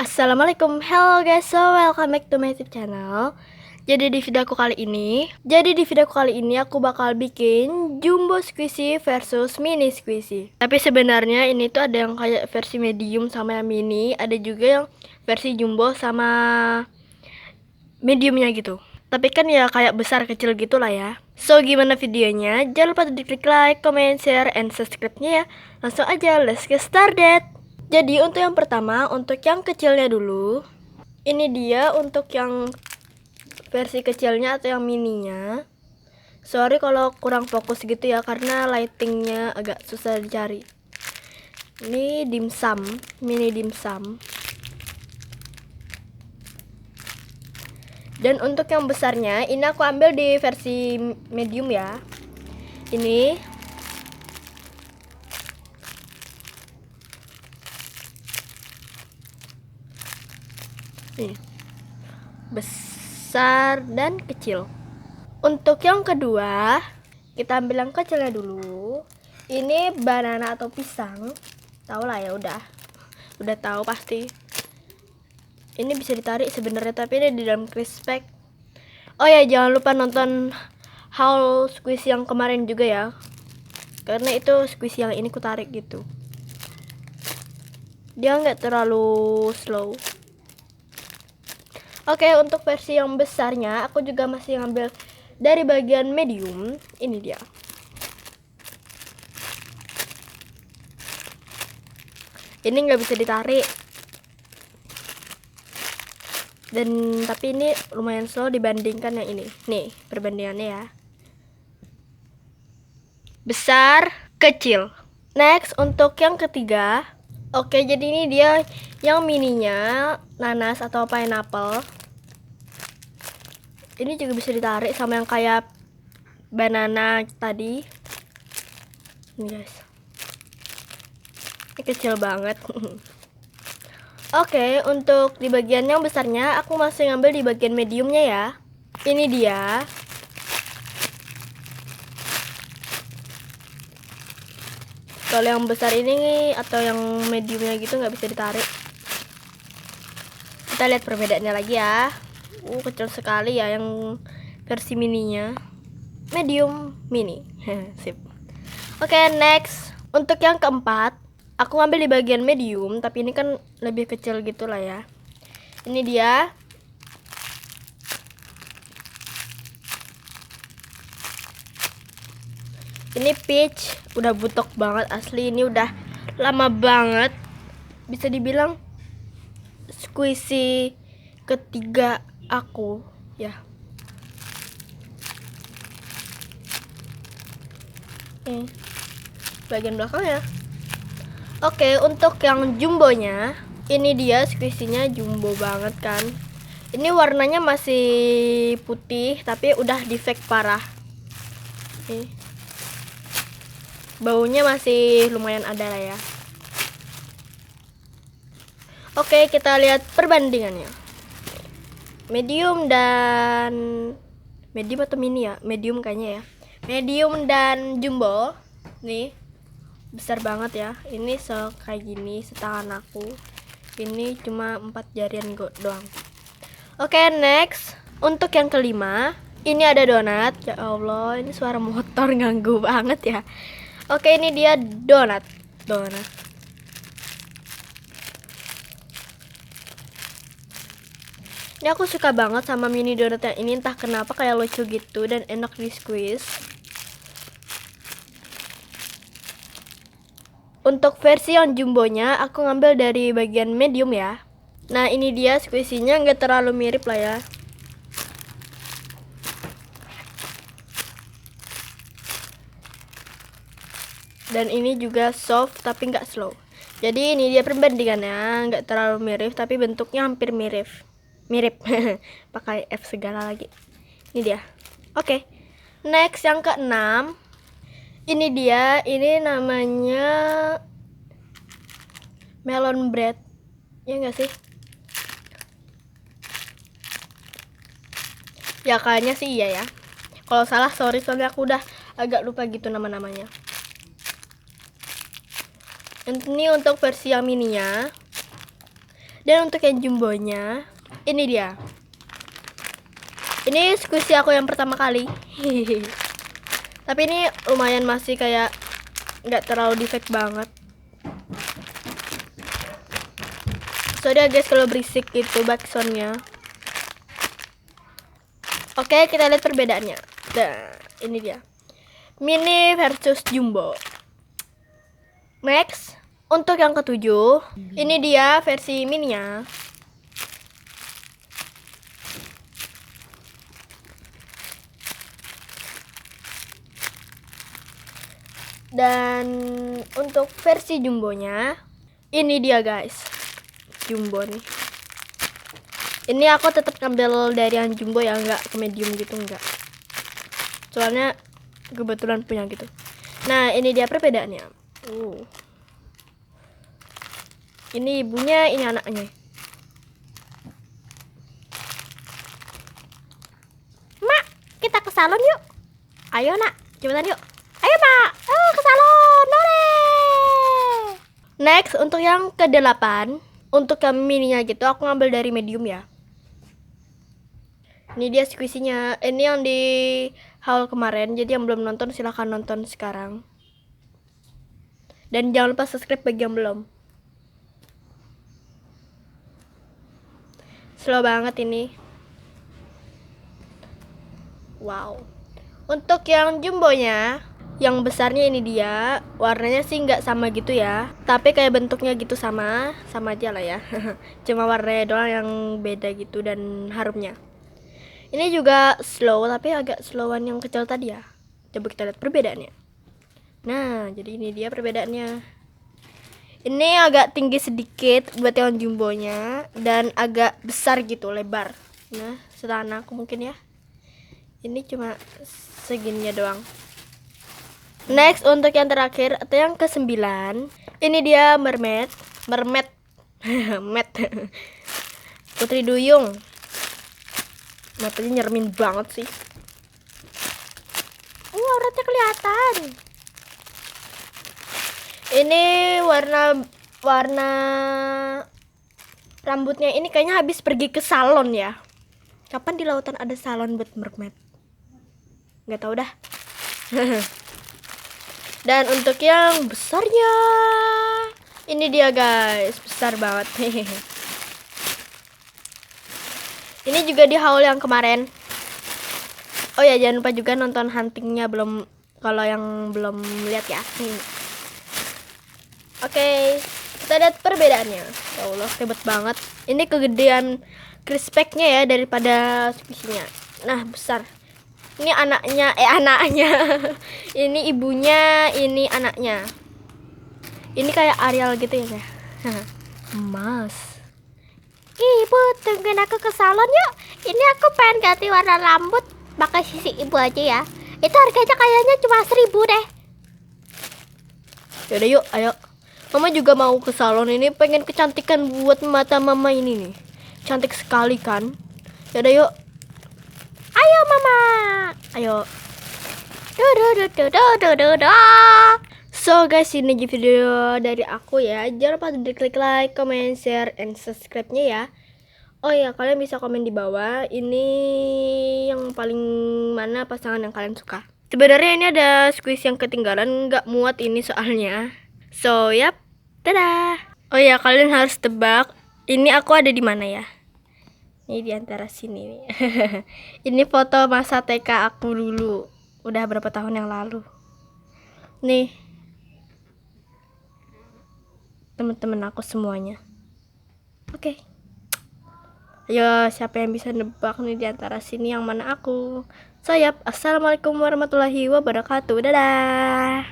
Assalamualaikum, hello guys, so welcome back to my YouTube channel. Jadi di videoku kali ini aku bakal bikin jumbo squishy versus mini squishy. Tapi sebenarnya ini tuh ada yang kayak versi medium sama yang mini, ada juga yang versi jumbo sama mediumnya gitu. Tapi kan ya kayak besar kecil gitu lah ya. So gimana videonya? Jangan lupa diklik like, comment, share, and subscribe-nya ya. Langsung aja, let's get started. Jadi untuk yang pertama, untuk yang kecilnya dulu. Ini dia untuk yang versi kecilnya atau yang mininya. Sorry kalau kurang fokus gitu ya, karena lightingnya agak susah dicari. Ini dimsum, mini dimsum. Dan untuk yang besarnya, ini aku ambil di versi medium ya. Ini besar dan kecil. Untuk yang kedua, kita ambil yang kecilnya dulu. Ini banana atau pisang. Tahu lah ya, udah tahu pasti. Ini bisa ditarik sebenarnya, tapi ini di dalam crisp pack. Oh ya, jangan lupa nonton haul squishy yang kemarin juga ya, karena itu squishy yang ini ku tarik gitu. Dia nggak terlalu slow. Oke, untuk versi yang besarnya aku juga masih ngambil dari bagian medium. Ini dia. Ini nggak bisa ditarik. Tapi ini lumayan slow dibandingkan yang ini. Nih, perbandingannya ya. Besar, kecil. Next, untuk yang ketiga. Oke, jadi ini dia yang mininya, nanas atau pineapple. Ini juga bisa ditarik sama yang kayak banana tadi. Ini guys. Ini kecil banget. Oke, untuk di bagian yang besarnya aku masih ngambil di bagian mediumnya ya. Ini dia. Kalau yang besar ini atau yang mediumnya gitu nggak bisa ditarik. Kita lihat perbedaannya lagi ya. Kecil sekali ya yang versi mininya. Medium, mini. Sip. Oke, next. Untuk yang keempat, aku ngambil di bagian medium, tapi ini kan lebih kecil gitu lah ya. Ini dia. Ini peach, udah butok banget asli. Ini udah lama banget. Bisa dibilang squishy ketiga aku ya. Bagian belakangnya. Oke, untuk yang jumbonya, ini dia squishy-nya jumbo banget kan. Ini warnanya masih putih tapi udah defect parah. Baunya masih lumayan ada lah ya. Oke, kita lihat perbandingannya. Medium atau mini ya? Medium kayaknya ya. Medium dan jumbo. Nih, besar banget ya. Ini kayak gini setangan aku. Ini cuma 4 jarian doang. Oke, next. Untuk yang kelima, ini ada donat. Ya Allah, ini suara motor ganggu banget ya. Oke, ini dia donat. Ini aku suka banget sama mini donat yang ini, entah kenapa kayak lucu gitu dan enak di squeeze. Untuk versi yang jumbonya aku ngambil dari bagian medium ya. Nah, ini dia squishy-nya nggak terlalu mirip lah ya. Dan ini juga soft tapi nggak slow. Jadi ini dia perbandingannya, nggak terlalu mirip tapi bentuknya hampir mirip. Pakai F segala lagi. Ini dia. Oke. Next yang keenam. Ini dia, ini namanya melon bread. Ya enggak sih? Ya kayaknya sih iya ya. Kalau salah sorry, soalnya aku udah agak lupa gitu nama-namanya. Ini untuk versi yang mininya. Dan untuk yang jumbonya, ini dia. Ini squishy aku yang pertama kali. Tapi ini lumayan masih kayak nggak terlalu defect banget. Soalnya guys kalau berisik gitu backsoundnya. Oke, kita lihat perbedaannya. Nah, ini dia. Mini versus jumbo. Next, untuk yang ketujuh, ini dia versi mininya. Dan untuk versi jumbonya, ini dia guys. Jumbo nih. Ini aku tetap ngambil dari yang jumbo ya, nggak ke medium gitu, nggak. Soalnya kebetulan punya gitu. Nah, ini dia perbedaannya. Ini ibunya, ini anaknya. Mak, kita ke salon yuk. Ayo nak, cepetan yuk. Ayo mak, ke salon, boleh. Next, untuk yang ke-8, untuk yang mininya gitu, aku ngambil dari medium ya. Ini dia squishy-nya. Ini yang di haul kemarin. Jadi yang belum nonton silahkan nonton sekarang. Dan jangan lupa subscribe bagi yang belum. Slow banget ini. Wow. Untuk yang jumbonya, yang besarnya ini dia. Warnanya sih nggak sama gitu ya. Tapi kayak bentuknya gitu sama aja lah ya. Cuma warnanya doang yang beda gitu dan harumnya. Ini juga slow, tapi agak slowan yang kecil tadi ya. Coba kita lihat perbedaannya. Nah, jadi ini dia perbedaannya. Ini agak tinggi sedikit buat yang jumbonya. Dan agak besar gitu, lebar. Nah, setanah aku mungkin ya. Ini cuma segininya doang. Next, untuk yang terakhir, atau yang ke-9. Ini dia mermaid. Mermaid. Putri Duyung. Matanya nyermin banget sih. Auratnya kelihatan. Ini warna rambutnya ini kayaknya habis pergi ke salon ya. Kapan di lautan ada salon buat mermaid? Nggak tahu dah. Dan untuk yang besarnya, ini dia guys, besar banget. Ini juga di haul yang kemarin. Oh ya, jangan lupa juga nonton huntingnya belum, kalau yang belum lihat ya. Oke, kita lihat perbedaannya. Ya Allah, hebat banget. Ini kegedean crispeknya ya daripada squishy-nya. Nah, besar. Ini anaknya, ini ibunya, ini anaknya. Ini kayak Ariel gitu ya, Emas. Ibu, tungguin aku ke salon yuk. Ini aku pengen ganti warna rambut. Pakai sisi ibu aja ya. Itu harganya kayaknya cuma 1.000 deh. Yaudah yuk, ayo. Mama juga mau ke salon ini, pengen kecantikan buat mata mama ini nih. Cantik sekali kan. Yaudah yuk. Ayo mama. Ayo. So guys, ini video dari aku ya. Jangan lupa klik like, comment, share, and subscribe-nya ya. Oh ya, kalian bisa komen di bawah. Ini yang paling mana pasangan yang kalian suka. Sebenarnya ini ada squeeze yang ketinggalan, nggak muat ini soalnya. So yap, dadah. Oh ya, kalian harus tebak. Ini aku ada di mana ya? Ini di antara sini nih. Ini foto masa TK aku dulu. Udah berapa tahun yang lalu. Nih. Teman-teman aku semuanya. Oke. Ayo, siapa yang bisa nebak nih di antara sini yang mana aku? So, yap. Assalamualaikum warahmatullahi wabarakatuh. Dadah.